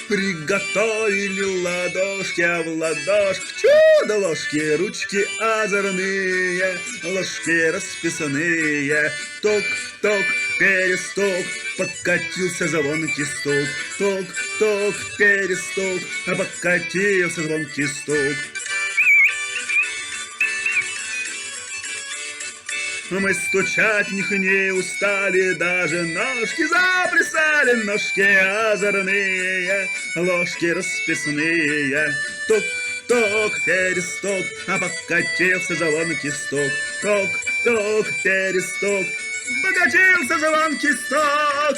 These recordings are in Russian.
Приготовили ладошки, а в ладошках чудо ложки, ручки озорные, ложки расписанные. Ток-ток, пересток, покатился звонкий стук. Ток-ток, пересток, покатился звонкий стук. Мы стучать в них не устали, даже ножки заплясали, ножки озорные, ложки расписные. Ток-ток, пересток, покатился звонкий стук. Ток-ток, пересток, покатился звонкий стук.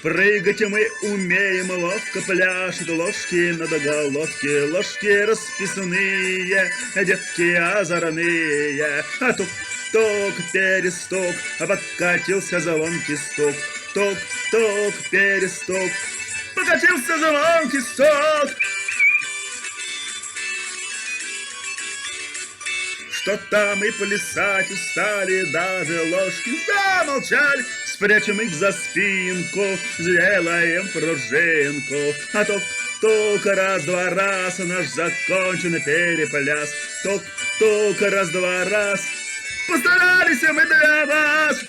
Прыгать мы умеем, ловко пляшут ложки на доголовке, ложки расписанные, детки озорные. А тук-ток, пересток, покатился звонкий стук. Ток-ток, пересток, покатился звонкий стук. Что-то мы плясать устали, даже ложки замолчали. Спрячем их за спинку, сделаем пружинку. А ток-ток, раз-два раз, наш закончен перепляс. Ток-ток, раз-два раз, постарались мы для вас.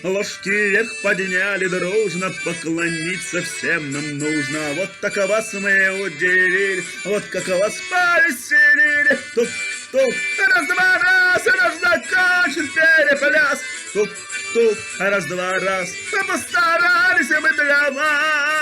Ложки вверх подняли дружно, поклониться всем нам нужно. Вот так вас мы удивили, вот как вас повеселили. Тук-тук, раз-два раз, наш закончен перепляс. Тук-тук, раз-два раз, постарались мы для вас.